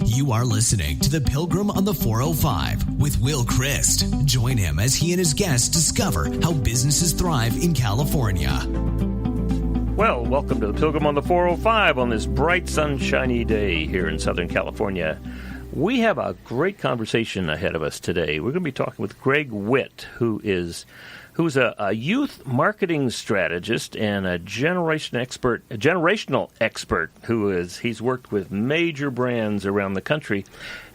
You are listening to The Pilgrim on the 405 with Will Christ. Join him as he and his guests discover how businesses thrive in California. Well, welcome to The Pilgrim on the 405 on this bright, sunshiny day here in Southern California. We have a great conversation ahead of us today. We're going to be talking with Gregg Witt, who's a youth marketing strategist and a generational expert he's worked with major brands around the country.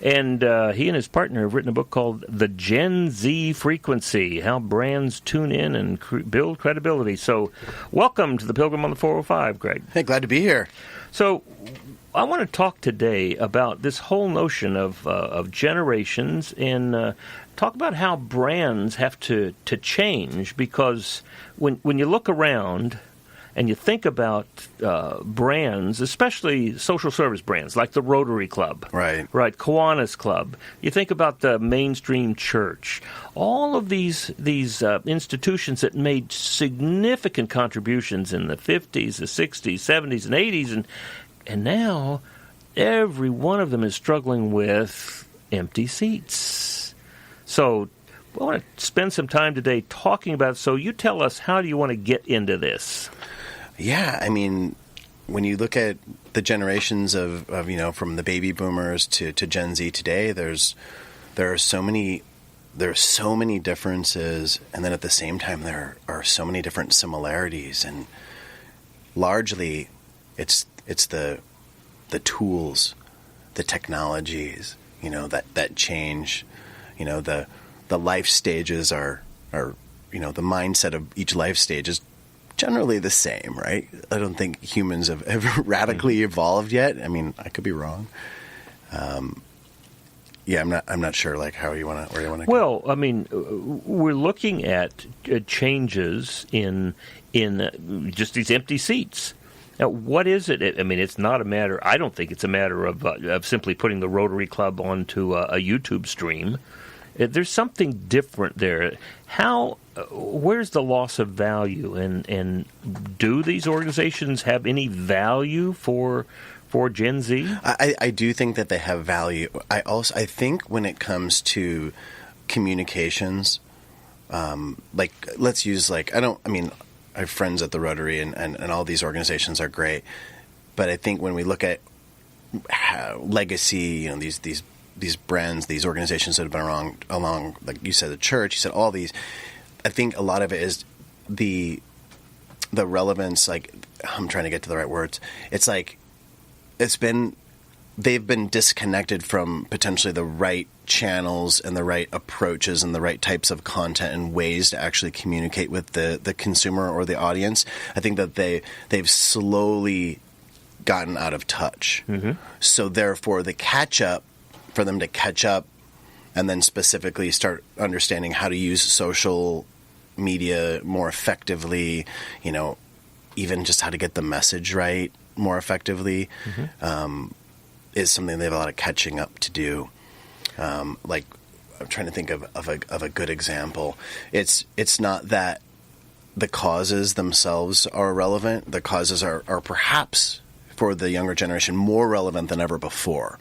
And he and his partner have written a book called The Gen Z Frequency, How Brands Tune In and Build Credibility. So welcome to The Pilgrim on the 405, Gregg. Hey, glad to be here. So I want to talk today about this whole notion of generations and talk about how brands have to change, because when you look around and you think about brands, especially social service brands like the Rotary Club, right, Kiwanis Club, you think about the mainstream church, all of these institutions that made significant contributions in the 50s, the 60s, 70s, and 80s, and now every one of them is struggling with empty seats. So I want to spend some time today talking about it. So you tell us, how do you want to get into this? Yeah, I mean, when you look at the generations of from the baby boomers to Gen Z today, there are so many differences, and then at the same time there are so many different similarities, and largely it's the tools, the technologies, that change. The life stages are the mindset of each life stage is generally the same, right? I don't think humans have ever radically evolved yet. I mean, I could be wrong. I'm not sure where you want to go. Well, I mean, we're looking at changes in just these empty seats. Now, what is it? I mean, it's not a matter. I don't think it's a matter of simply putting the Rotary Club onto a YouTube stream. There's something different there. Where's the loss of value, and do these organizations have any value for Gen Z? I do think that they have value. I think when it comes to communications, let's use I have friends at the Rotary, and all these organizations are great. But I think when we look at legacy, these brands, these organizations that have been along, like you said, the church, you said all these, I think a lot of it is the relevance, like, I'm trying to get to the right words. It's like they've been disconnected from potentially the right channels and the right approaches and the right types of content and ways to actually communicate with the consumer or the audience. I think that they've slowly gotten out of touch. Mm-hmm. So therefore, for them to catch up and then specifically start understanding how to use social media more effectively, even just how to get the message right more effectively, mm-hmm. Is something they have a lot of catching up to do. I'm trying to think of a good example. It's not that the causes themselves are relevant. The causes are perhaps, for the younger generation, more relevant than ever before.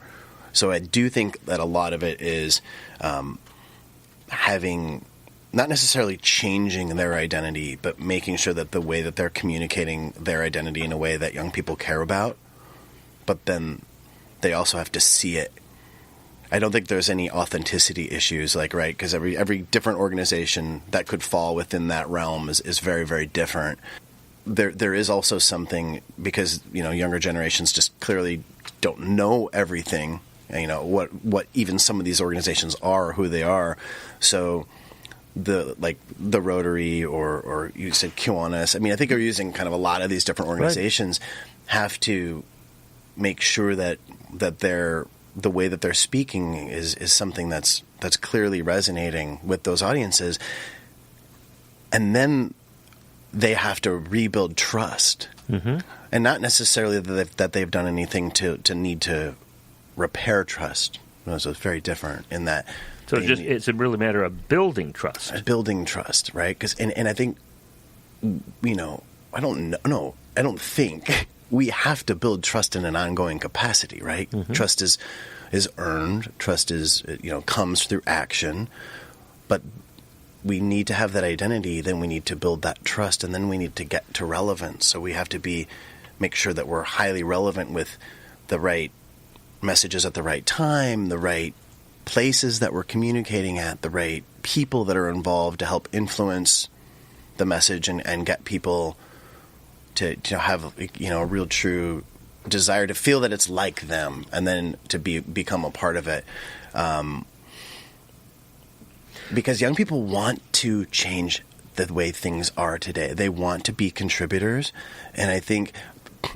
So I do think that a lot of it is having, not necessarily changing their identity, but making sure that the way that they're communicating their identity in a way that young people care about, but then they also have to see it. I don't think there's any authenticity issues, right? Because every different organization that could fall within that realm is very, very different. There is also something, because younger generations just clearly don't know everything. What even some of these organizations are, who they are. So the Rotary or you said Kiwanis. I mean, I think they're using kind of a lot of these different organizations have to make sure that the way that they're speaking is something that's clearly resonating with those audiences. And then they have to rebuild trust. Mm-hmm. And not necessarily that they've done anything to need to repair trust. So it's very different in that. So it's really a matter of building trust. Building trust, right? And I think, I don't think we have to build trust in an ongoing capacity, right? Trust is earned. Trust is, comes through action. But we need to have that identity. Then we need to build that trust, and then we need to get to relevance. So we have to make sure that we're highly relevant with the right messages at the right time, the right places that we're communicating at, the right people that are involved to help influence the message and get people to have a real true desire to feel that it's like them, and then to become a part of it. Because young people want to change the way things are today. They want to be contributors, and I think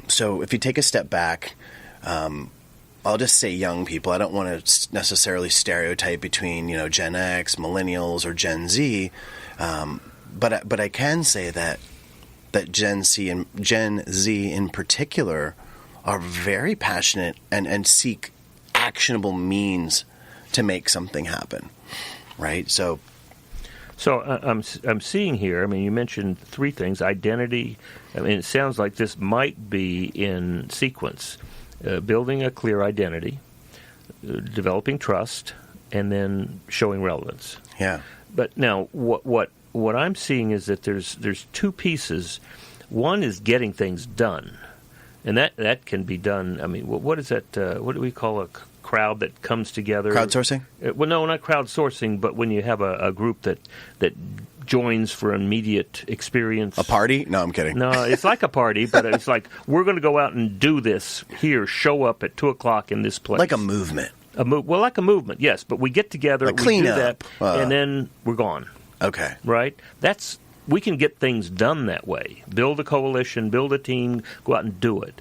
so. If you take a step back, I'll just say young people. I don't want to necessarily stereotype between Gen X, Millennials, or Gen Z, but I can say that Gen Z in particular are very passionate and seek actionable means to make something happen, right? So I'm seeing here, you mentioned three things: identity. It sounds like this might be in sequence: building a clear identity, developing trust, and then showing relevance. Yeah. But now, what I'm seeing is that there's two pieces. One is getting things done, and that can be done. What is that? What do we call a crowd that comes together? Crowdsourcing? Well, no, not crowdsourcing, but when you have a group that joins for immediate experience. A party? No, I'm kidding. No, it's like a party, but it's like, we're going to go out and do this here, show up at 2 o'clock in this place. Like a movement. Well, like a movement, yes, but we get together, we do that, and then we're gone. Okay. Right? We can get things done that way. Build a coalition, build a team, go out and do it.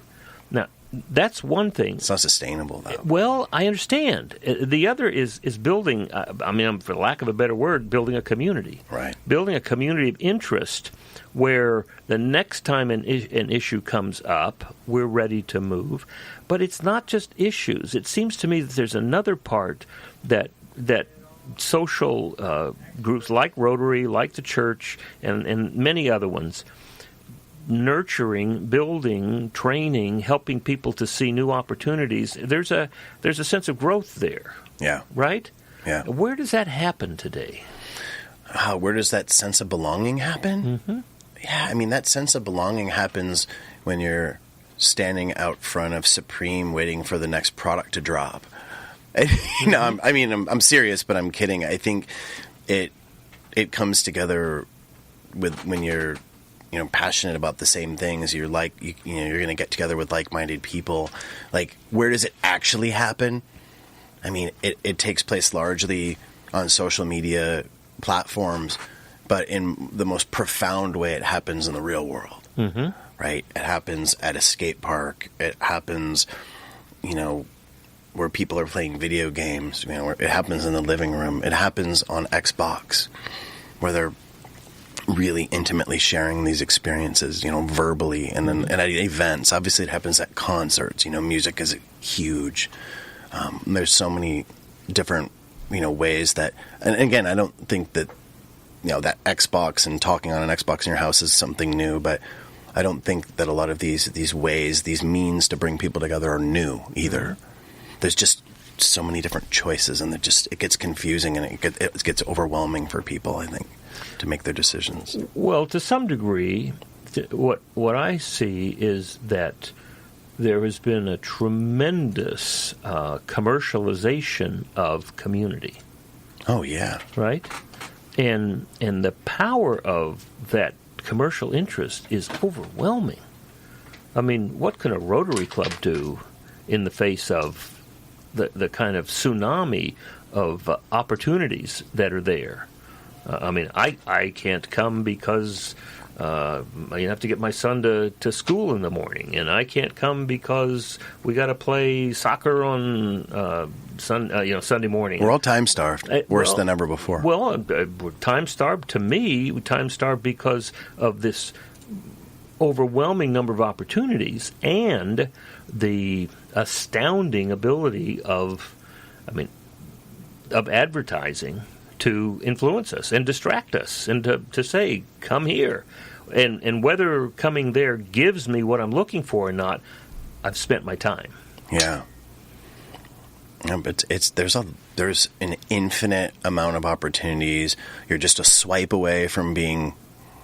Now, that's one thing. It's not sustainable, though. Well, I understand. The other is building, for lack of a better word, building a community. Right. Building a community of interest where the next time an issue comes up, we're ready to move. But it's not just issues. It seems to me that there's another part that social groups like Rotary, like the church, and many other ones, nurturing, building, training, helping people to see new opportunities. There's a sense of growth there. Yeah. Right? Yeah. Where does that happen today? Where does that sense of belonging happen? Mm-hmm. Yeah, that sense of belonging happens when you're standing out front of Supreme waiting for the next product to drop. I'm serious, but I'm kidding. I think it comes together with when you're passionate about the same things. You're you're going to get together with like-minded people. Like, where does it actually happen? It takes place largely on social media platforms, but in the most profound way, it happens in the real world. Mm-hmm. Right? It happens at a skate park. It happens, where people are playing video games. Where it happens in the living room. It happens on Xbox, where they're really intimately sharing these experiences, verbally, and then at events. Obviously, it happens at concerts. Music is huge. There's so many different, ways that. And again, I don't think that, that Xbox and talking on an Xbox in your house is something new, but I don't think that a lot of these ways, these means to bring people together are new either. Mm-hmm. There's just so many different choices, and it gets confusing, and it gets overwhelming for people, I think, to make their decisions. Well, to some degree, what I see is that there has been a tremendous commercialization of community. Oh, yeah. Right? And the power of that commercial interest is overwhelming. What can a Rotary Club do in the face of the kind of tsunami of opportunities that are there? I can't come because I have to get my son to school in the morning, and I can't come because we got to play soccer on Sunday morning. We're all time-starved, worse than ever before. Well, we're time-starved. To me, we're time-starved because of this overwhelming number of opportunities and the astounding ability of advertising to influence us and distract us and to say, come here. and whether coming there gives me what I'm looking for or not, I've spent my time. Yeah. But there's an infinite amount of opportunities. You're just a swipe away from being,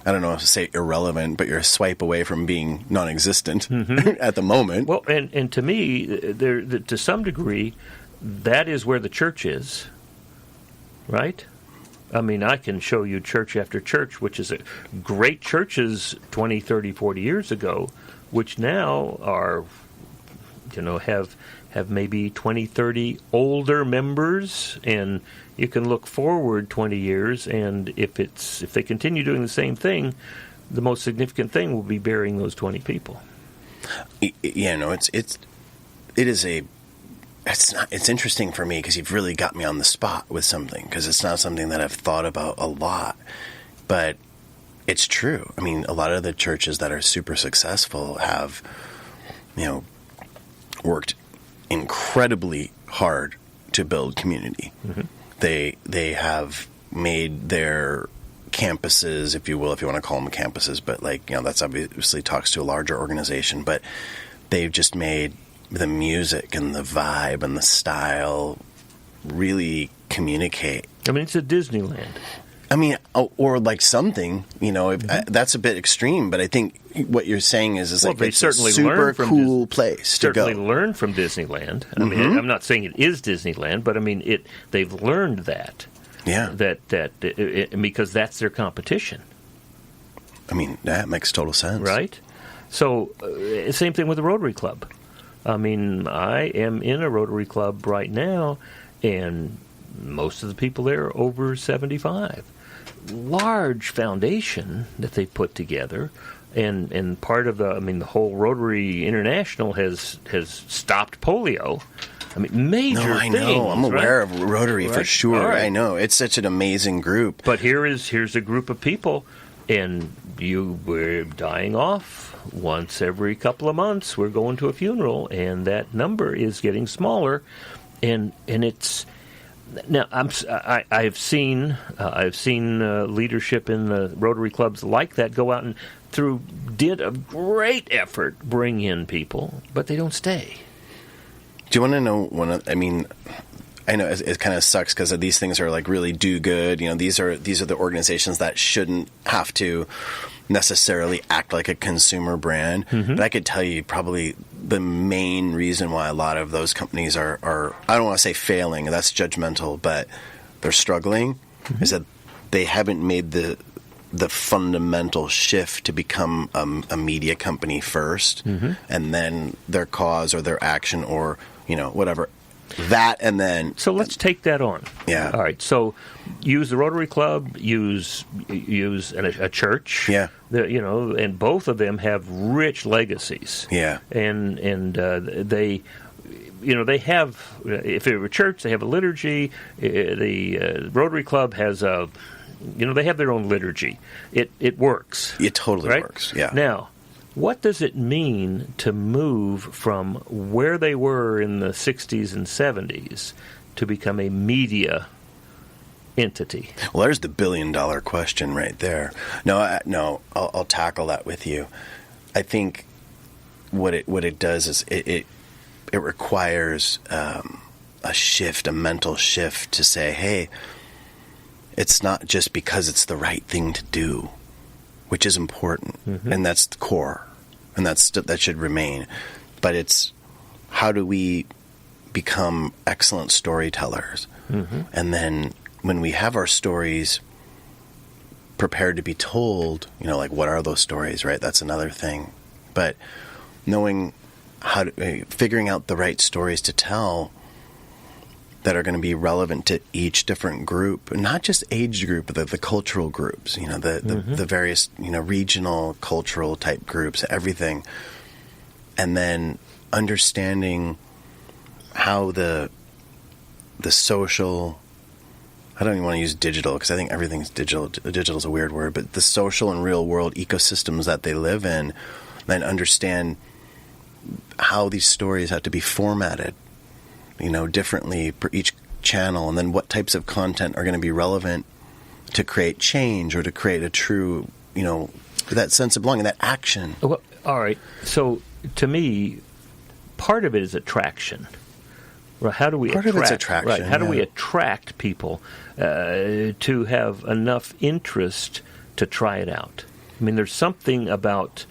I don't know how to say irrelevant, but you're a swipe away from being non-existent at the moment. Well, and to me, to some degree, that is where the church is, right? I mean, I can show you church after church, which is great churches 20, 30, 40 years ago, which now are, have maybe 20, 30 older members, and you can look forward 20 years, and if they continue doing the same thing, the most significant thing will be burying those 20 people. Yeah, no, it's interesting for me because you've really got me on the spot with something, because it's not something that I've thought about a lot, but it's true. I mean, a lot of the churches that are super successful have, worked incredibly hard to build community. They have made their campuses, if you want to call them campuses, but that's obviously talks to a larger organization, but they've just made the music and the vibe and the style really communicate. I mean, it's a Disneyland. I mean, or like something, that's a bit extreme, but I think what you're saying is well, like they it's certainly a super cool place to go. Certainly learn from Disneyland. I mean, I'm not saying it is Disneyland, but I mean, they've learned that. Yeah. That because that's their competition. I mean, that makes total sense. Right? So, same thing with the Rotary Club. I mean, I am in a Rotary Club right now, and most of the people there are over 75. Large foundation that they put together, and part of the whole Rotary International has stopped polio. I mean, major things. I know. I'm aware of Rotary for sure. Right. I know. It's such an amazing group. But here's a group of people, and we're dying off once every couple of months. We're going to a funeral, and that number is getting smaller, and it's. Now, I've seen leadership in the Rotary clubs like that go out and did a great effort bring in people, but they don't stay. Do you want to know I know it kind of sucks because these things are like really do good. These are the organizations that shouldn't have to necessarily act like a consumer brand. But I could tell you probably the main reason why a lot of those companies are I don't want to say failing, that's judgmental, but they're struggling, is that they haven't made the fundamental shift to become a media company first, and then their cause or their action or whatever. That and then... So let's take that on. Yeah. All right. So use the Rotary Club, use a church. Yeah. And both of them have rich legacies. Yeah. And they... they have, if they're a church, they have a liturgy. The Rotary Club has a... they have their own liturgy. It works. It totally right? works, yeah. Now, what does it mean to move from where they were in the 60s and 70s to become a media entity? Well, there's the billion-dollar question right there. No, I'll tackle that with you. I think what it does is it requires a mental shift to say, hey, it's not just because it's the right thing to do, which is important, and that's the core, and that should remain. But it's how do we become excellent storytellers, and then when we have our stories prepared to be told, like what are those stories, right? That's another thing. But knowing figuring out the right stories to tell that are going to be relevant to each different group, not just age group, but the cultural groups, the various, regional cultural type groups, everything. And then understanding how the social, I don't even want to use digital because I think everything's digital. Digital is a weird word, but the social and real world ecosystems that they live in, then understand how these stories have to be formatted, differently for each channel, and then what types of content are going to be relevant to create change or to create a true, that sense of belonging, that action. Well, all right. So to me, part of it is attraction. Right? How do we Part attract? of it's attraction. Right. How do we attract people to have enough interest to try it out? I mean, there's something about,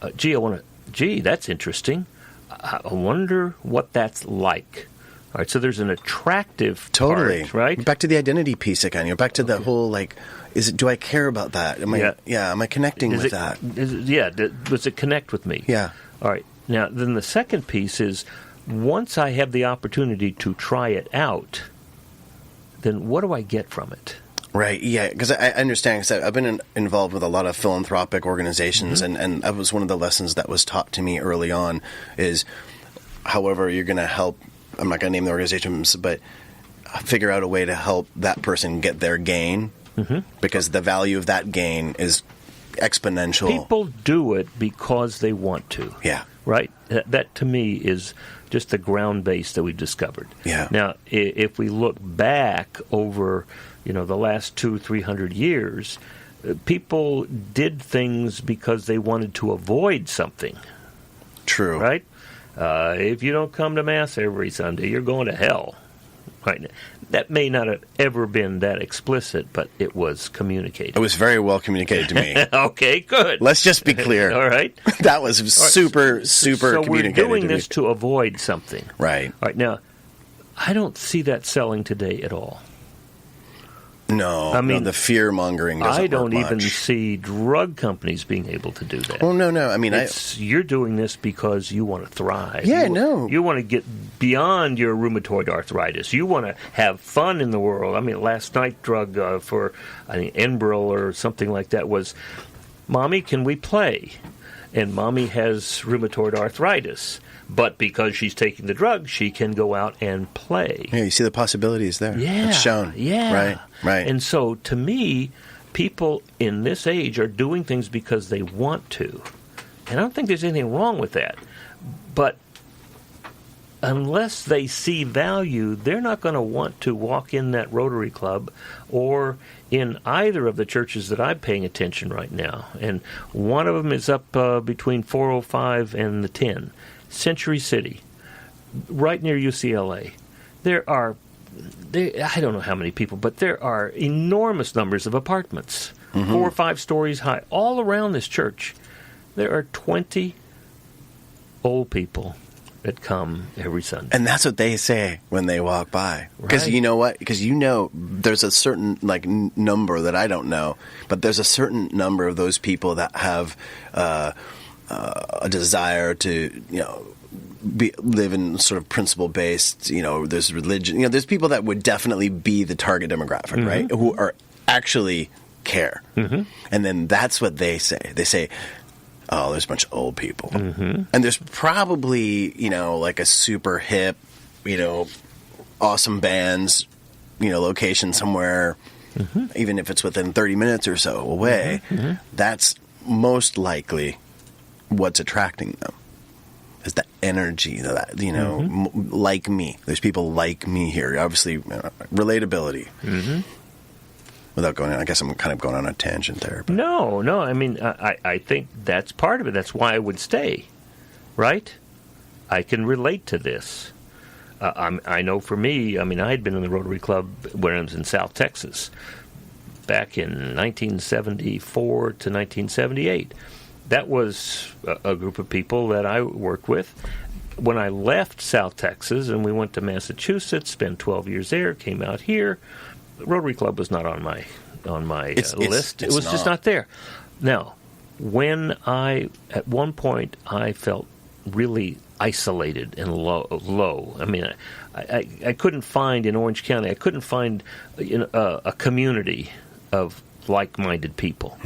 that's interesting. I wonder what that's like. All right, so there's an attractive part, right? Back to the identity piece again. You're back to the whole, like, do I care about that? Am I connecting with that? Does it connect with me? Yeah. All right. Now, then the second piece is, once I have the opportunity to try it out, then what do I get from it? Right, yeah, because I understand, because I've been involved with a lot of philanthropic organizations, and that was one of the lessons that was taught to me early on is, however you're going to help, I'm not going to name the organizations, but figure out a way to help that person get their gain, because the value of that gain is exponential. People do it because they want to. Yeah. Right? That to me is just the ground base that we've discovered. Yeah. Now, if we look back over, the last 200-300 years, people did things because they wanted to avoid something. True. Right? If you don't come to Mass every Sunday, you're going to hell. Right? That may not have ever been that explicit, but it was communicated. It was very well communicated to me. Okay, good. Let's just be clear. All right. That was super So communicated we're doing to this me. to avoid something. Right. All right. Now, I don't see that selling today at all. No, I mean, the fear-mongering doesn't I don't work even much. see drug companies being able to do that. Well, no. I mean, You're doing this because you want to thrive. Yeah, You want to get beyond your rheumatoid arthritis. You want to have fun in the world. I mean, last night drug for, I think, Enbrel or something like that was, Mommy, can we play? And Mommy has rheumatoid arthritis. But because she's taking the drug, she can go out and play. Yeah, you see the possibilities there. Yeah. It's shown. Yeah. Right. And so, to me, people in this age are doing things because they want to. And I don't think there's anything wrong with that. But unless they see value, they're not going to want to walk in that Rotary Club or in either of the churches that I'm paying attention right now. And one of them is up between 405 and the 10. Century City, right near UCLA. I don't know how many people, but there are enormous numbers of apartments, 4 or 5 stories high, all around this church. There are 20 old people that come every Sunday. And that's what they say when they walk by. Because Right. you know what? Because there's a certain number that I don't know, but there's a certain number of those people that have a desire to, live in sort of principle-based, there's religion. There's people that would definitely be the target demographic, right? Who are actually care. And then that's what they say. They say, oh, there's a bunch of old people. And there's probably, like a super hip, awesome bands, location somewhere, even if it's within 30 minutes or so away. That's most likely what's attracting them. Is the energy that, like me. There's people like me here. Obviously, relatability. Without going, I guess I'm kind of going on a tangent there. But. No. I mean, I think that's part of it. That's why I would stay, right? I can relate to this. I know for me, I mean, I had been in the Rotary Club when I was in South Texas back in 1974 to 1978. That was a group of people that I worked with. When I left South Texas and we went to Massachusetts, spent 12 years there, came out here, the Rotary Club was not on my list. It was just not there. Now, at one point, I felt really isolated and low. I mean, I couldn't find in Orange County, I couldn't find a community of like-minded people.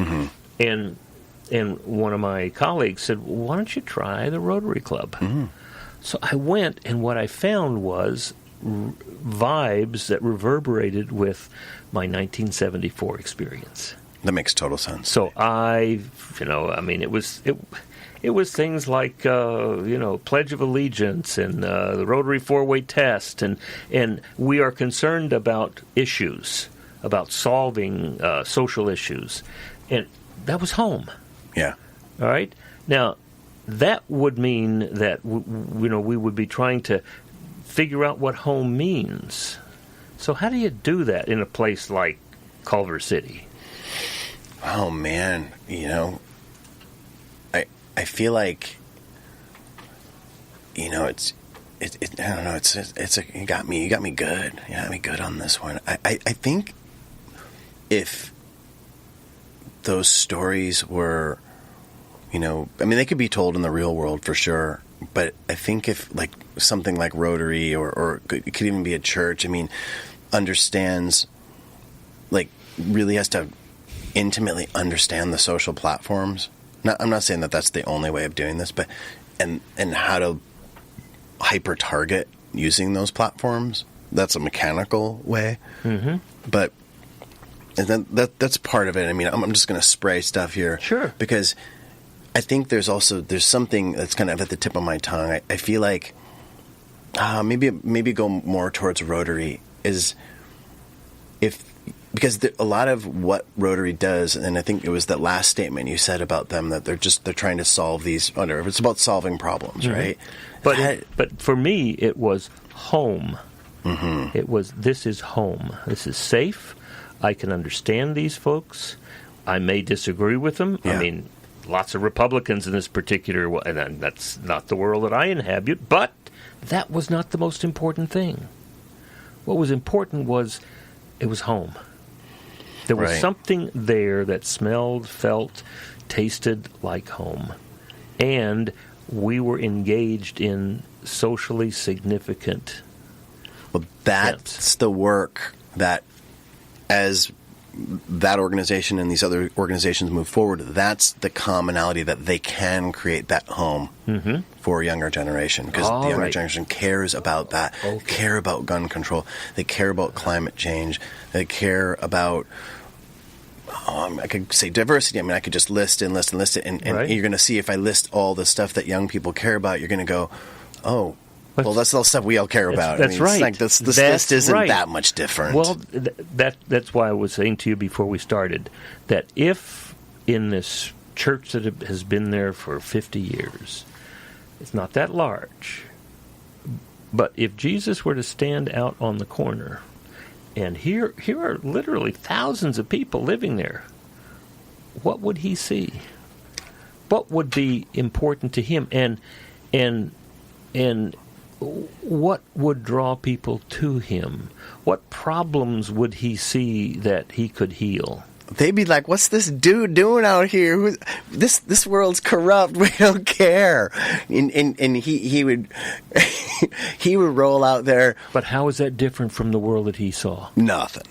And one of my colleagues said, why don't you try the Rotary Club? So I went, and what I found was vibes that reverberated with my 1974 experience. That makes total sense. So it was things like, Pledge of Allegiance and the Rotary Four-Way Test, and we are concerned about issues, about solving social issues. And that was home. Yeah. All right? Now, that would mean that we would be trying to figure out what home means. So how do you do that in a place like Culver City? Oh man, I feel like it's I don't know, you got me good. You got me good on this one. I think if those stories were, they could be told in the real world for sure, but I think if like something like Rotary or it could even be a church, understands, like really has to intimately understand the social platforms. I'm not saying that that's the only way of doing this, but and how to hyper target using those platforms. That's a mechanical way, but and then that's part of it. I'm just going to spray stuff here, sure, because I think there's something that's kind of at the tip of my tongue. I feel like maybe go more towards Rotary is because a lot of what Rotary does, and I think it was that last statement you said about them that they're trying to solve these. It's about solving problems, right? But for me, it was home. It was, this is home. This is safe. I can understand these folks. I may disagree with them. Yeah. Lots of Republicans in this particular, and that's not the world that I inhabit, but that was not the most important thing. What was important was it was home. There was something there that smelled, felt, tasted like home. And we were engaged in socially significant that's the work that, as that organization and these other organizations move forward, that's the commonality that they can create that home for a younger generation, because the younger generation cares about that. They care about gun control. They care about climate change. They care about I could say diversity. I could just list it, and you're going to see, if I list all the stuff that young people care about, you're going to go, oh, well, that's all stuff we all care about. That's right. It's like this list isn't that much different. Well, that's why I was saying to you before we started that if in this church that has been there for 50 years, it's not that large, but if Jesus were to stand out on the corner, and here are literally thousands of people living there, what would he see? What would be important to him? And what would draw people to him? What problems would he see that he could heal? They'd be like, "What's this dude doing out here? This world's corrupt. We don't care." And he would he would roll out there. But how is that different from the world that he saw? Nothing.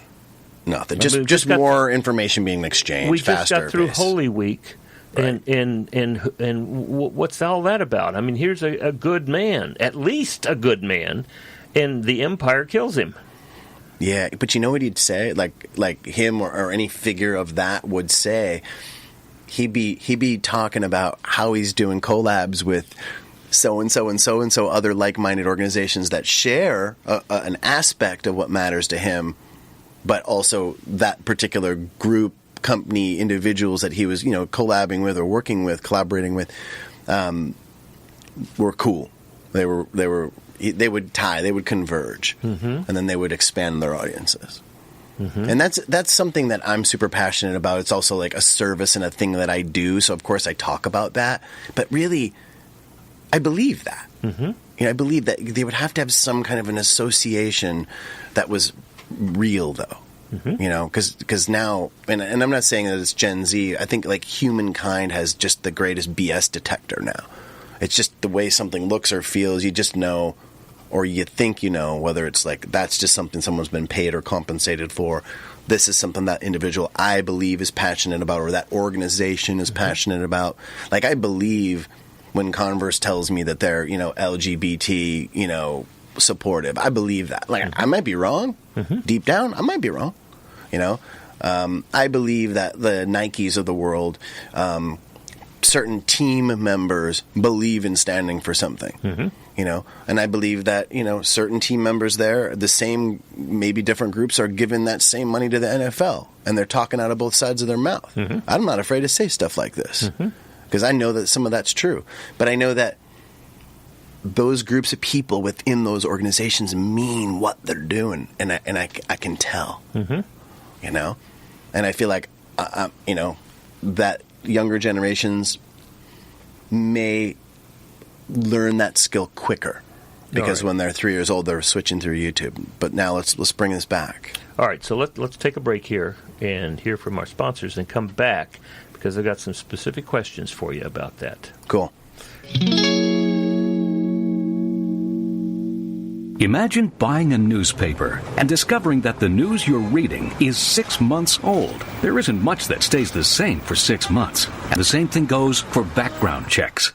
Just more information being exchanged. We just faster got through pace. Holy Week. Right. And what's all that about? Here's a good man, at least a good man, and the empire kills him. Yeah, but you know what he'd say? Like him or any figure of that would say, he'd be talking about how he's doing collabs with so-and-so and so-and-so other like-minded organizations that share an aspect of what matters to him, but also that particular group, company, individuals that he was, collabing with or working with, collaborating with, were cool. They would converge, and then they would expand their audiences. And that's something that I'm super passionate about. It's also like a service and a thing that I do. So of course I talk about that, but really, I believe that. I believe that they would have to have some kind of an association that was real, though. Because now, and I'm not saying that it's Gen Z. I think like humankind has just the greatest BS detector now. It's just the way something looks or feels. You just know, or you think whether it's like that's just something someone's been paid or compensated for. This is something that individual I believe is passionate about, or that organization is passionate about. Like I believe when Converse tells me that they're LGBT supportive. I believe that. Like I might be wrong. Deep down, I might be wrong. I believe that the Nikes of the world, certain team members believe in standing for something. And I believe that, certain team members there, the same, maybe different groups, are giving that same money to the NFL, and they're talking out of both sides of their mouth. Mm-hmm. I'm not afraid to say stuff like this because I know that some of that's true. But I know that those groups of people within those organizations mean what they're doing, and I can tell, and I feel like, that younger generations may learn that skill quicker because when they're 3 years old, they're switching through YouTube. But now let's bring this back. All right, so let's take a break here and hear from our sponsors and come back because I've got some specific questions for you about that. Cool. Imagine buying a newspaper and discovering that the news you're reading is 6 months old. There isn't much that stays the same for 6 months. And the same thing goes for background checks.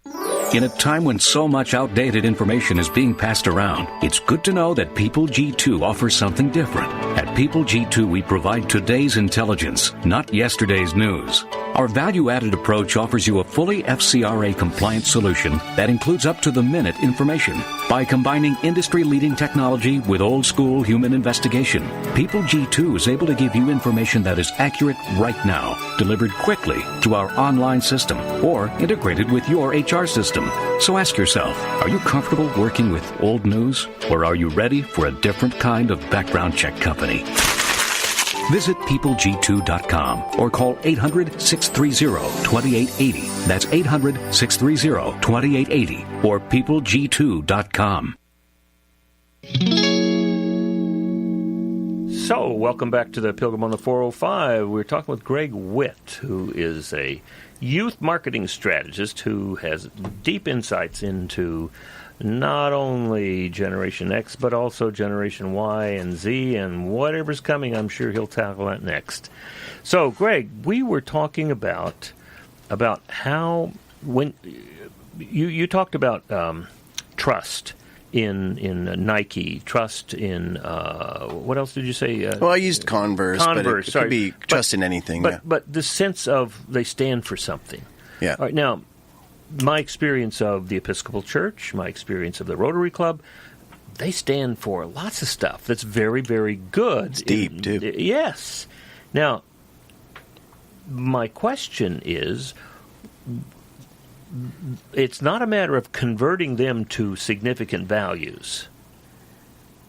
In a time when so much outdated information is being passed around, it's good to know that People G2 offers something different. At People G2, we provide today's intelligence, not yesterday's news. Our value-added approach offers you a fully FCRA-compliant solution that includes up-to-the-minute information. By combining industry-leading technology with old-school human investigation, People G2 is able to give you information that is accurate right now, delivered quickly to our online system, or integrated with your HR system. So ask yourself, are you comfortable working with old news, or are you ready for a different kind of background check company? Visit peopleg2.com or call 800-630-2880. That's 800-630-2880 or peopleg2.com. So, welcome back to the Pilgrim on the 405. We're talking with Gregg Witt, who is a youth marketing strategist who has deep insights into not only Generation X, but also Generation Y and Z, and whatever's coming, I'm sure he'll tackle that next. So, Gregg, we were talking about how, when you talked about trust in Nike, trust in, what else did you say? Well, I used Converse, but it could be trust in anything. But the sense of they stand for something. Yeah. All right, now, my experience of the Episcopal Church, my experience of the Rotary Club, they stand for lots of stuff that's very, very good. It's deep, too. Yes. Now, my question is, it's not a matter of converting them to significant values.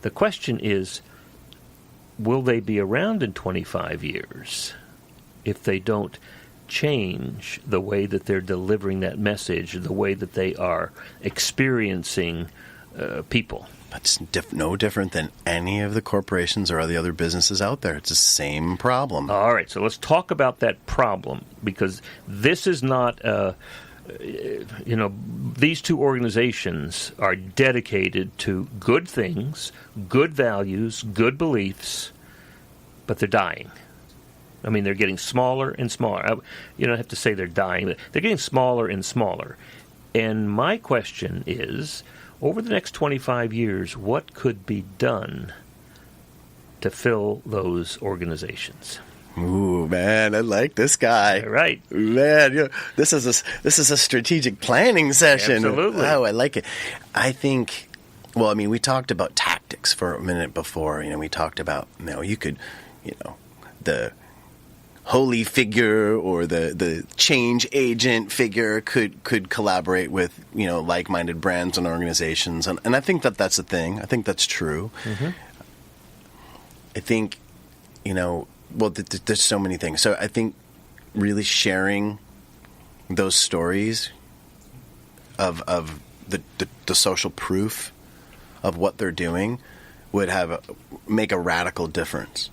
The question is, will they be around in 25 years if they don't change the way that they're delivering that message, the way that they are experiencing people? That's no different than any of the corporations or the other businesses out there. It's the same problem. All right, so let's talk about that problem, because this is not, these two organizations are dedicated to good things, good values, good beliefs, but they're dying. I mean, they're getting smaller and smaller. You don't have to say they're dying. But they're getting smaller and smaller. And my question is, over the next 25 years, what could be done to fill those organizations? Ooh, man, I like this guy. All right. Man, this is a strategic planning session. Absolutely. Oh, I like it. I think, we talked about tactics for a minute before. We talked about, you could, the holy figure or the change agent figure could collaborate with like-minded brands and organizations, and I think that's a thing. I think that's true. Mm-hmm. I think there's so many things. So I think really sharing those stories of the social proof of what they're doing would make a radical difference.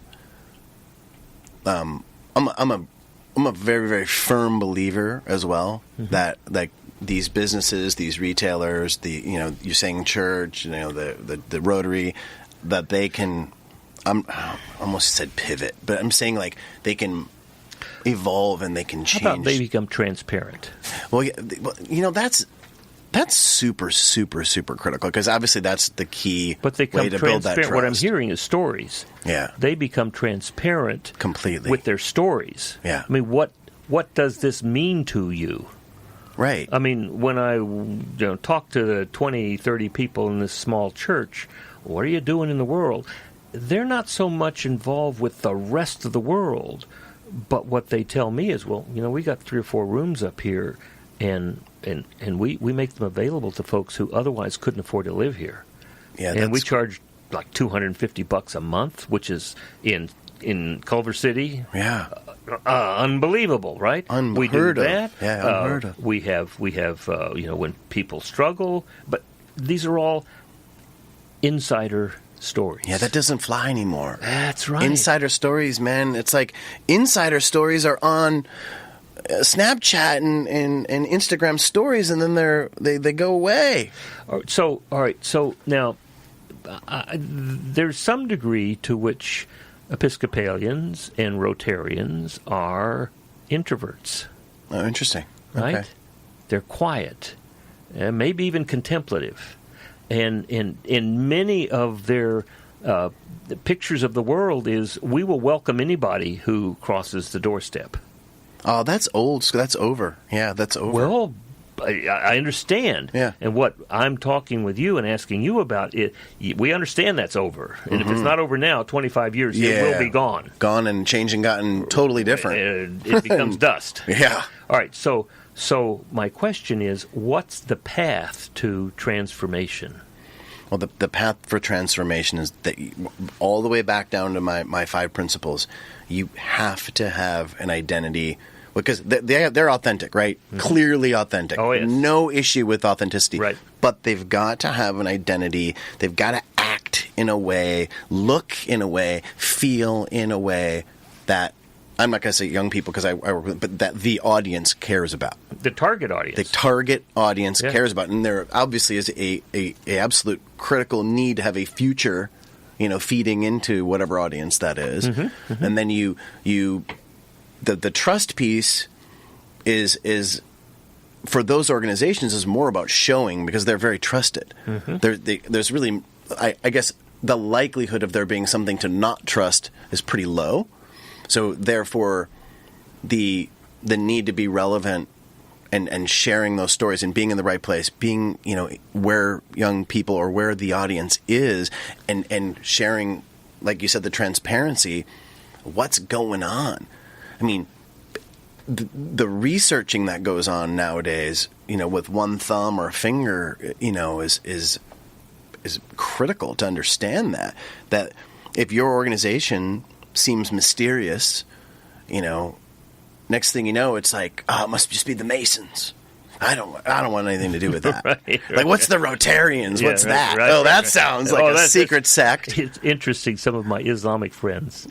I'm a very, very firm believer as well that like these businesses, these retailers, you're saying church, the Rotary, that they can, I almost said pivot, but I'm saying like they can evolve and they can change. How about they become transparent? Well, that's super, super, super critical, because obviously that's the key way to build that trust. What I'm hearing is stories. Yeah. They become transparent completely with their stories. Yeah. I mean, what does this mean to you? Right. I mean, when I talk to the 20, 30 people in this small church, what are you doing in the world? They're not so much involved with the rest of the world, but what they tell me is, well, we got 3 or 4 rooms up here, and we make them available to folks who otherwise couldn't afford to live here. Yeah, and we charge like $250 a month, which is in Culver City. Yeah. Unbelievable, right? We do that. Yeah, unheard of. We have when people struggle, but these are all insider stories. Yeah, that doesn't fly anymore. That's right. Insider stories, man. It's like insider stories are on Snapchat and Instagram stories, and then they go away. All right. So now there's some degree to which Episcopalians and Rotarians are introverts. Oh, interesting. Right? Okay. They're quiet, maybe even contemplative. And in many of their pictures of the world is, we will welcome anybody who crosses the doorstep. Oh, that's old. So that's over. Yeah, that's over. Well, I understand. Yeah. And what I'm talking with you and asking you about, we understand that's over. And if it's not over now, 25 years, it will be gone. Gone and changed and gotten totally different. It becomes dust. Yeah. All right. So my question is, what's the path to transformation? Well, the path for transformation is that all the way back down to my 5 principles, you have to have an identity. Because they're authentic, right? Mm-hmm. Clearly authentic. Oh, yes. No issue with authenticity. Right. But they've got to have an identity. They've got to act in a way, look in a way, feel in a way that, I'm not going to say young people because I work with, but that the audience cares about. The target audience. The target audience cares about. And there obviously is a absolute critical need to have a future, feeding into whatever audience that is. Mm-hmm, mm-hmm. And then the trust piece is for those organizations is more about showing, because they're very trusted. Mm-hmm. There's really, I guess, the likelihood of there being something to not trust is pretty low. So therefore, the need to be relevant and sharing those stories and being in the right place, being where young people or where the audience is, and sharing, like you said, the transparency, what's going on. I mean, the researching that goes on nowadays, with one thumb or a finger, is critical to understand that if your organization seems mysterious, next thing you know, it's like, it must just be the Masons. I don't want anything to do with that. Right. Like, what's the Rotarians? What's that? Right, that sounds like a secret sect. It's interesting. Some of my Islamic friends,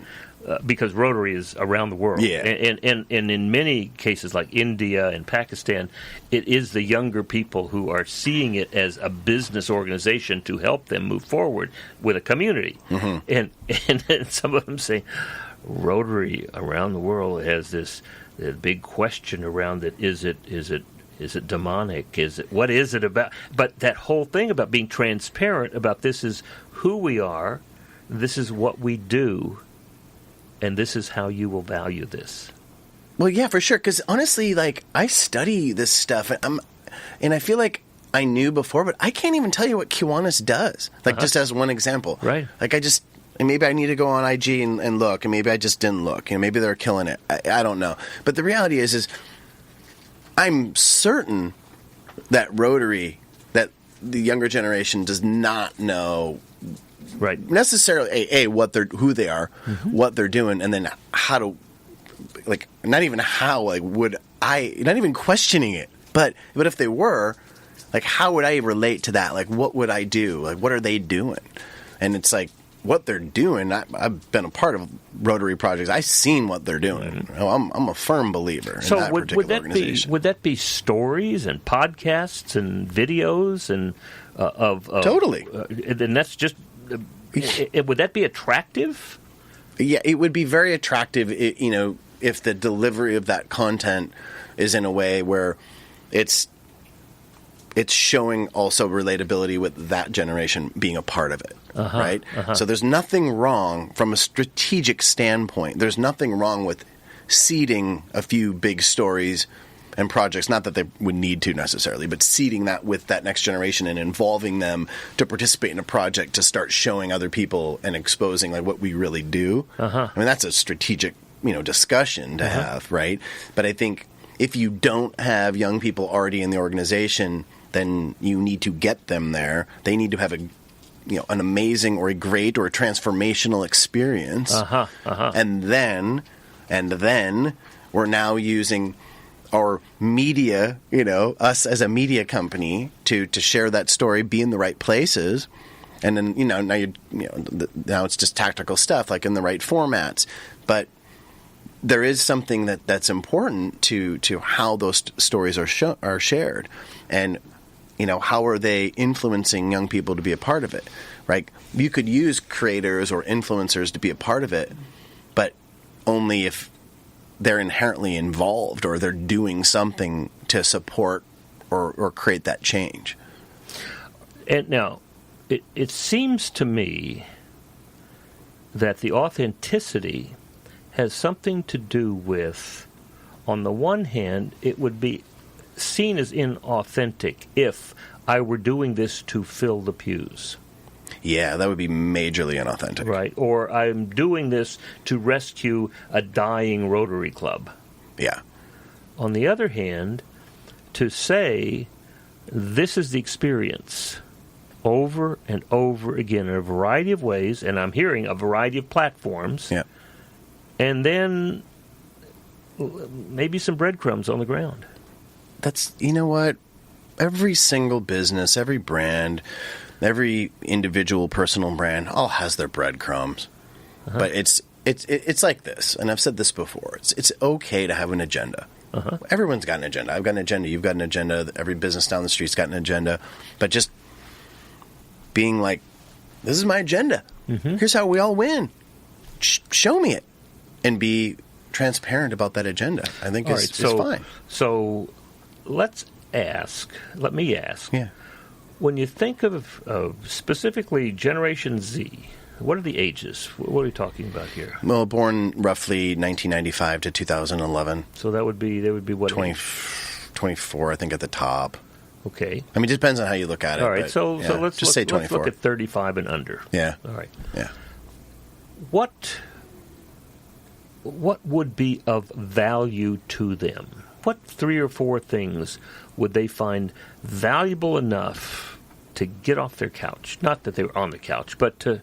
because Rotary is around the world, and in many cases like India and Pakistan, it is the younger people who are seeing it as a business organization to help them move forward with a community. Mm-hmm. And some of them say, Rotary around the world has this big question around it. Is it demonic? What is it about? But that whole thing about being transparent about, this is who we are, this is what we do, and this is how you will value this. Well, yeah, for sure. Because honestly, like, I study this stuff, and I feel like I knew before, but I can't even tell you what Kiwanis does. Like, just as one example, right? Like, and maybe I need to go on IG and look, and maybe I just didn't look. Maybe they're killing it. I don't know. But the reality is I'm certain that Rotary, that the younger generation does not know, right, necessarily who they are, mm-hmm. what they're doing, and then how to, like, not even how, like, would I, not even questioning it, but if they were, like, how would I relate to that? Like, what would I do? Like, what are they doing? And it's like, what they're doing, I've been a part of Rotary projects. I've seen what they're doing. Mm-hmm. I'm a firm believer in that particular organization. Would that be stories and podcasts and videos and totally? And that's just. Would that be attractive? Yeah, it would be very attractive. If the delivery of that content is in a way where it's showing also relatability with that generation being a part of it, right? So there's nothing wrong from a strategic standpoint. There's nothing wrong with seeding a few big stories and projects, not that they would need to necessarily, but seeding that with that next generation and involving them to participate in a project to start showing other people and exposing like what we really do. I mean, that's a strategic, discussion to have, right? But I think if you don't have young people already in the organization, then you need to get them there. They need to have an amazing or a great or a transformational experience. And then we're now using our media, us as a media company to share that story, be in the right places. And then, now it's just tactical stuff, like in the right formats. But there is something that's important to how those stories are shared. And, how are they influencing young people to be a part of it, right? You could use creators or influencers to be a part of it, but only if they're inherently involved or they're doing something to support or create that change. And now, it seems to me that the authenticity has something to do with, on the one hand, it would be seen as inauthentic if I were doing this to fill the pews. Yeah, that would be majorly inauthentic. Right. Or I'm doing this to rescue a dying Rotary Club. Yeah. On the other hand, to say this is the experience over and over again in a variety of ways, and I'm hearing a variety of platforms, and then maybe some breadcrumbs on the ground. That's, what? Every single business, every brand, every individual personal brand all has their breadcrumbs. But it's like this, and I've said this before. It's okay to have an agenda. Everyone's got an agenda. I've got an agenda. You've got an agenda. Every business down the street's got an agenda. But just being like, this is my agenda. Here's how we all win. Show me it. And be transparent about that agenda. I think is fine. So let me ask. Yeah. When you think of specifically Generation Z, what are the ages? What are we talking about here? Well, born roughly 1995 to 2011. So they would be what? 24, I think, at the top. Okay. I mean, it depends on how you look at it. All right. So let's say 24. Let's look at 35 and under. Yeah. All right. Yeah. What would be of value to them? What 3 or 4 things would they find valuable enough to get off their couch? Not that they were on the couch, but to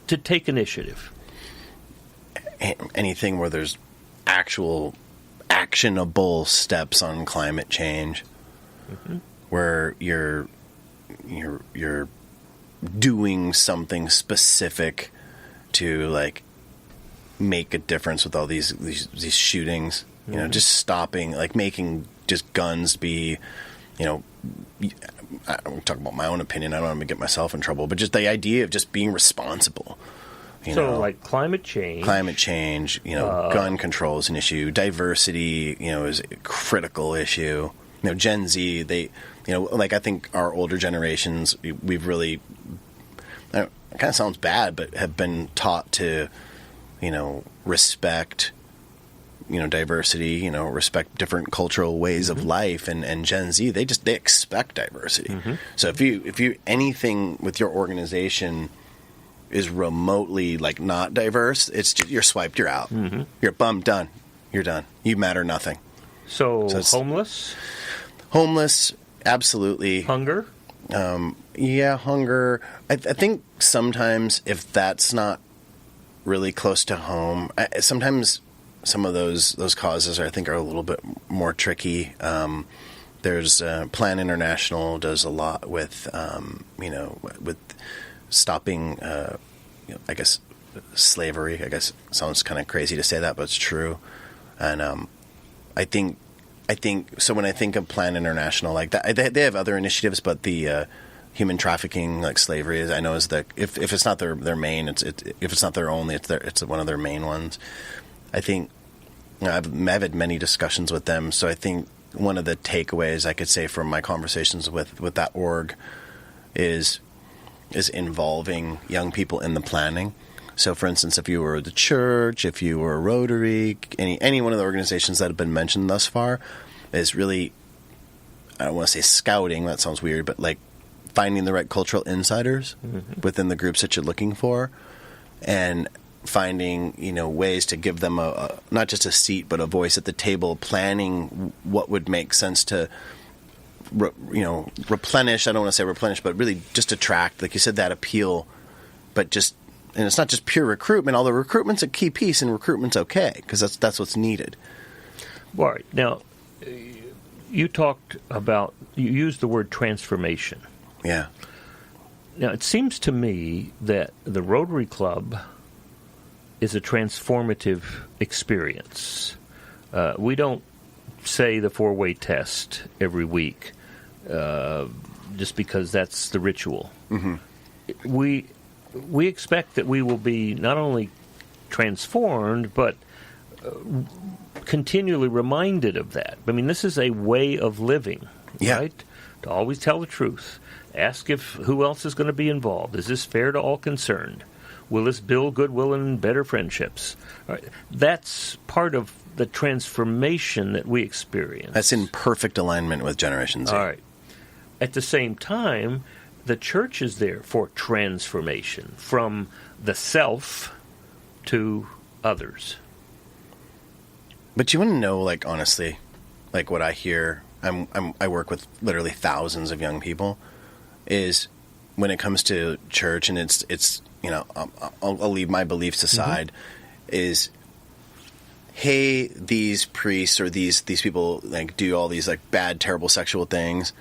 take initiative. Anything where there's actual actionable steps on climate change, where you're doing something specific to like make a difference with all these shootings. Just stopping, like making just guns be, I'm talking about my own opinion. I don't want to get myself in trouble, but just the idea of just being responsible. Like climate change. Gun control is an issue. Diversity, is a critical issue. Gen Z, they, I think our older generations, we've really, it kind of sounds bad, but have been taught to, respect, diversity, respect different cultural ways of life, and Gen Z, they expect diversity. So if you anything with your organization is remotely like not diverse, it's just, you're swiped, you're out, you're bummed, done, you're done, you matter nothing. So homeless, absolutely. Hunger. Hunger. I think sometimes if that's not really close to home, sometimes some of those causes I think are a little bit more tricky. There's Plan International does a lot with with stopping I guess slavery. I guess it sounds kind of crazy to say that, but it's true. And I think so. When I think of Plan International, like that, they have other initiatives, but the human trafficking, like slavery, I know is if it's not their main, if it's not their only, it's one of their main ones. I think I've had many discussions with them, so I think one of the takeaways I could say from my conversations with that org is involving young people in the planning. So, for instance, if you were the church, if you were Rotary, any one of the organizations that have been mentioned thus far is really, I don't want to say scouting, that sounds weird, but like finding the right cultural insiders within the groups that you're looking for, and finding, ways to give them a not just a seat, but a voice at the table, planning what would make sense to, replenish. I don't want to say replenish, but really just attract, like you said, that appeal, but just, and it's not just pure recruitment, although recruitment's a key piece and recruitment's okay, because that's what's needed. All right. Now, you used the word transformation. Yeah. Now, it seems to me that the Rotary Club is a transformative experience. We don't say the 4-way test every week just because that's the ritual. Mm-hmm. We expect that we will be not only transformed, but continually reminded of that. I mean, this is a way of living, right? To always tell the truth. Ask who else is going to be involved. Is this fair to all concerned? Will this build goodwill and better friendships? All right. That's part of the transformation that we experience. That's in perfect alignment with Generation Z. All right. At the same time, the church is there for transformation from the self to others. But you want to know, like, honestly, like what I hear, I work with literally thousands of young people, is when it comes to church, and it's I'll leave my beliefs aside, is, hey, these priests or these people like do all these like bad, terrible sexual things.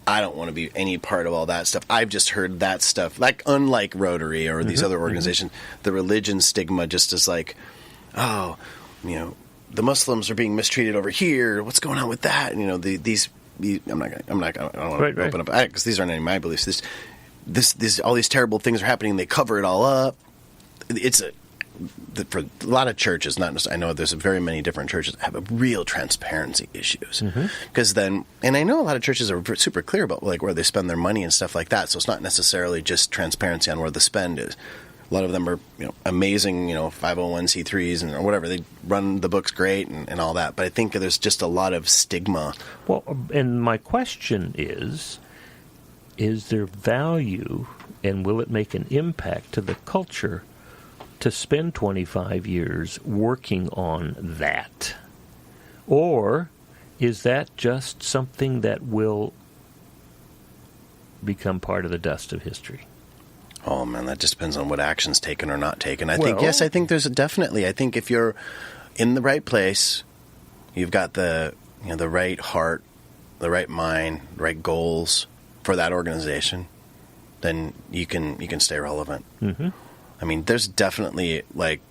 I don't want to be any part of all that stuff. I've just heard that stuff. Like, unlike Rotary or these other organizations, the religion stigma just is like, oh, the Muslims are being mistreated over here. What's going on with that? And, I don't want to open up, because these aren't any of my beliefs. All these terrible things are happening. They cover it all up. For a lot of churches, I know there's very many different churches that have real transparency issues. Because then, and I know a lot of churches are super clear about like where they spend their money and stuff like that. So it's not necessarily just transparency on where the spend is. A lot of them are, amazing, 501c3s and or whatever. They run the books great and all that. But I think there's just a lot of stigma. Well, and my question is there value, and will it make an impact to the culture to spend 25 years working on that? Or is that just something that will become part of the dust of history? Oh, man, that just depends on what action's taken or not taken. I think there's definitely. I think if you're in the right place, you've got the right heart, the right mind, the right goals for that organization, then you can stay relevant. Mm-hmm. I mean, there's definitely like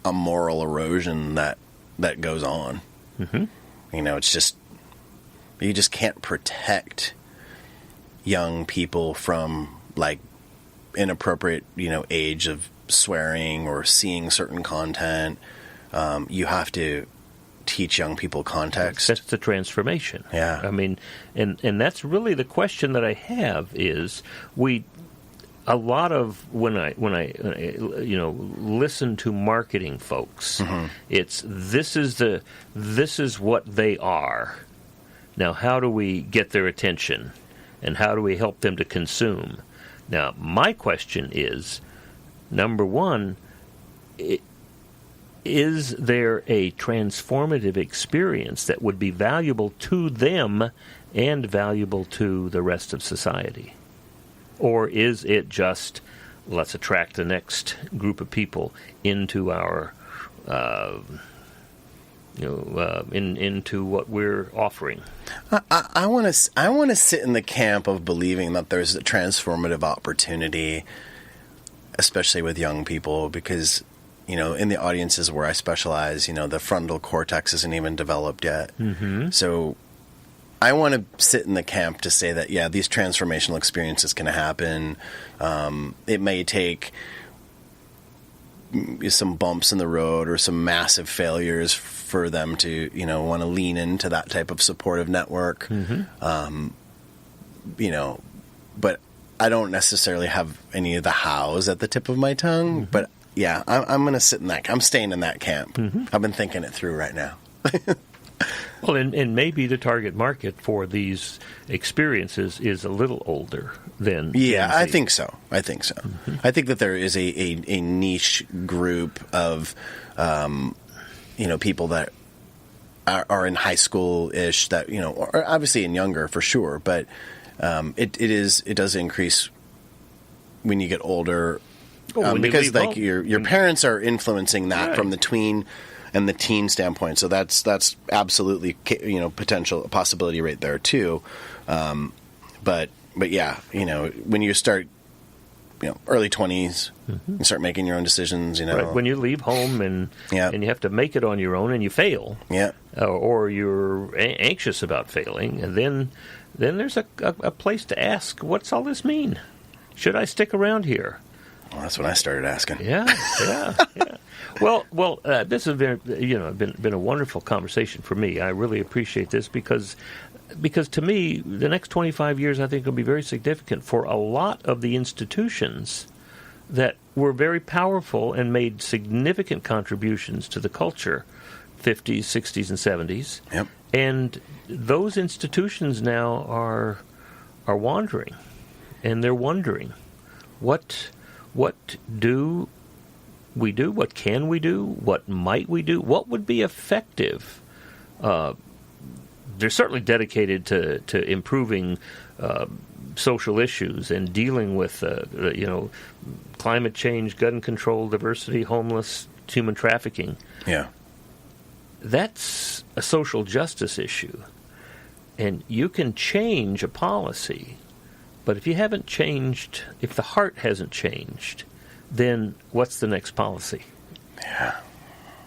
a moral erosion that goes on. Mm-hmm. It's just, you just can't protect young people from like inappropriate, age of swearing or seeing certain content. You have to teach young people context. That's the transformation. Yeah. I mean, and that's really the question that I have is a lot of when I listen to marketing folks, it's this is what they are. Now, how do we get their attention, and how do we help them to consume? Now, my question is, number one, is there a transformative experience that would be valuable to them and valuable to the rest of society? Or is it just, let's attract the next group of people into our, into what we're offering? I want to sit in the camp of believing that there's a transformative opportunity, especially with young people, because in the audiences where I specialize, the frontal cortex isn't even developed yet. Mm-hmm. So I want to sit in the camp to say that, yeah, these transformational experiences can happen. It may take some bumps in the road or some massive failures for them to, want to lean into that type of supportive network. Mm-hmm. But I don't necessarily have any of the hows at the tip of my tongue, but yeah, I'm going to sit in that. I'm staying in that camp. I've been thinking it through right now. Well, and maybe the target market for these experiences is a little older than Yeah, Gen Z. I think so. I think that there is a niche group of, people that are in high school-ish that, or obviously in younger for sure, but it does increase when you get older because like your parents are influencing that from the tween and the teen standpoint. So that's absolutely potential possibility right there too. But yeah, when you start early 20s, you start making your own decisions. Right. When you leave home and you have to make it on your own and you fail, or you're anxious about failing, and then there's a place to ask, what's all this mean? Should I stick around here? Well, that's when I started asking. Yeah. Well, this has been been a wonderful conversation for me. I really appreciate this because to me, the next 25 years I think will be very significant for a lot of the institutions that were very powerful and made significant contributions to the culture, 50s, 60s, and 70s. Yep. And those institutions now are wandering, and they're wondering, what do we do? What can we do? What might we do? What would be effective? They're certainly dedicated to improving social issues and dealing with climate change, gun control, diversity, homeless, human trafficking. Yeah. That's a social justice issue. And you can change a policy, but if you haven't changed, if the heart hasn't changed, then what's the next policy? Yeah.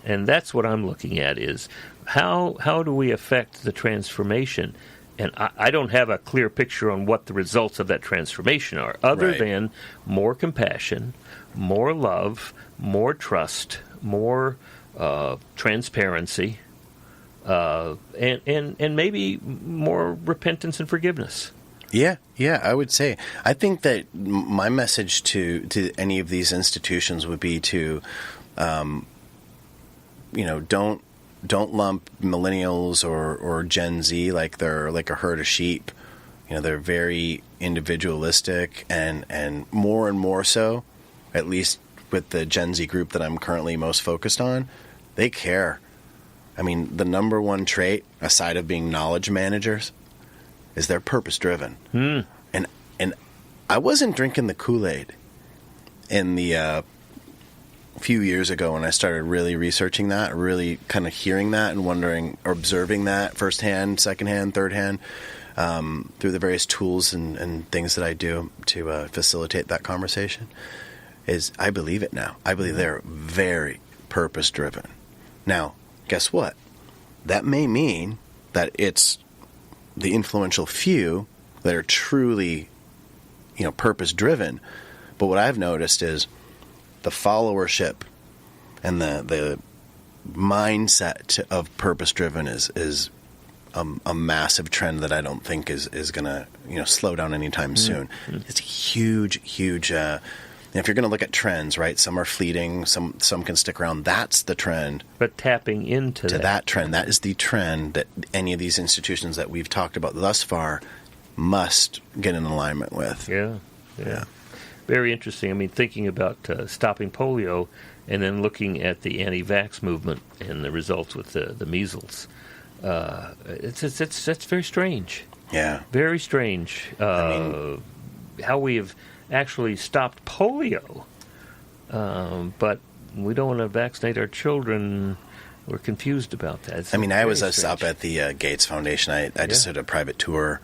And that's what I'm looking at is how do we affect the transformation? And I don't have a clear picture on what the results of that transformation are, other than more compassion, more love, more trust, more transparency, and maybe more repentance and forgiveness. Yeah, I would say. I think that my message to any of these institutions would be to, don't lump millennials or Gen Z like they're like a herd of sheep. They're very individualistic and more so, at least with the Gen Z group that I'm currently most focused on, they care. I mean, the number one trait, aside of being knowledge managers, is they're purpose-driven. And I wasn't drinking the Kool-Aid in the few years ago when I started really researching that, really kind of hearing that and wondering, or observing that firsthand, secondhand, thirdhand, through the various tools and things that I do to facilitate that conversation, is I believe it now. I believe they're very purpose-driven. Now, guess what? That may mean that it's the influential few that are truly, purpose-driven. But what I've noticed is the followership and the mindset of purpose-driven is a massive trend that I don't think is going to slow down anytime soon. It's a huge. If you're going to look at trends, right? Some are fleeting, some can stick around. That's the trend. But tapping into that trend, that is the trend that any of these institutions that we've talked about thus far must get in alignment with. Yeah. Very interesting. I mean, thinking about stopping polio and then looking at the anti-vax movement and the results with the measles. It's very strange. Yeah. Very strange. How we have actually stopped polio, but we don't want to vaccinate our children. We're confused about that. I was up at the Gates Foundation. I just did a private tour,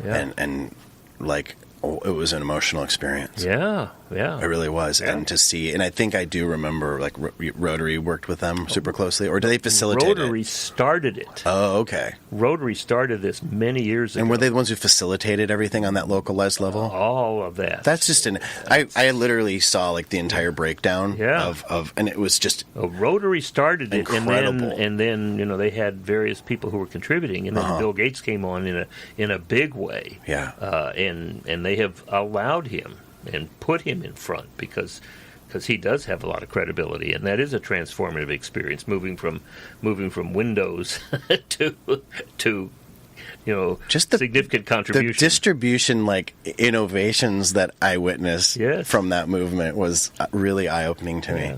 and it was an emotional experience. Yeah. Yeah. It really was. Yeah. And to see, and I think I do remember, like, Rotary worked with them super closely, or do they facilitate Rotary it? started it. Oh, okay. Rotary started this many years ago. And were they the ones who facilitated everything on that localized level? All of that. That's just I literally saw, like, the entire breakdown of, and it was just Rotary started it, incredible. and then they had various people who were contributing, and then Bill Gates came on in a big way. Yeah. And they have allowed him and put him in front because he does have a lot of credibility, and that is a transformative experience, moving from Windows to just the significant contribution. The distribution, like, innovations that I witnessed from that movement was really eye-opening to me.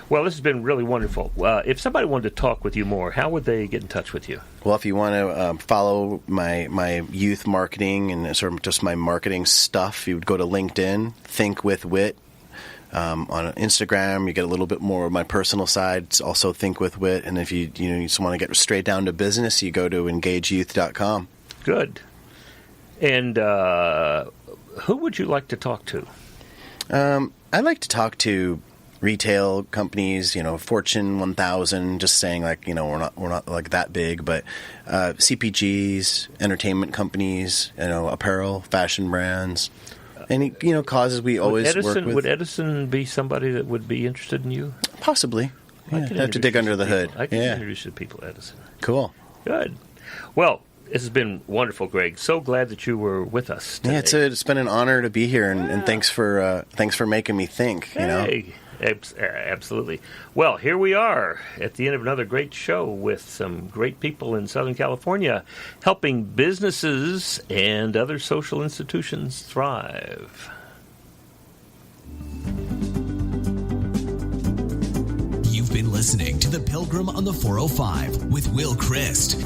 Well, this has been really wonderful. If somebody wanted to talk with you more, how would they get in touch with you? Well, if you want to follow my youth marketing and sort of just my marketing stuff, you would go to LinkedIn, Think with Witt. On Instagram, you get a little bit more of my personal side. It's also Think with Witt. And if you just want to get straight down to business, you go to engageyouth.com. Good. And who would you like to talk to? I'd like to talk to retail companies, Fortune 1000, just saying, like, we're not like that big, but CPGs, entertainment companies, apparel, fashion brands, any causes we always work with. Would Edison be somebody that would be interested in you? Possibly. Yeah, I have to dig under the hood. I can introduce you to people at Edison. Cool. Good. Well, this has been wonderful, Greg. So glad that you were with us today. Yeah, it's been an honor to be here, and thanks for making me think. Hey. Absolutely. Well, here we are at the end of another great show with some great people in Southern California helping businesses and other social institutions thrive. You've been listening to The Pilgrim on the 405 with Will Christ.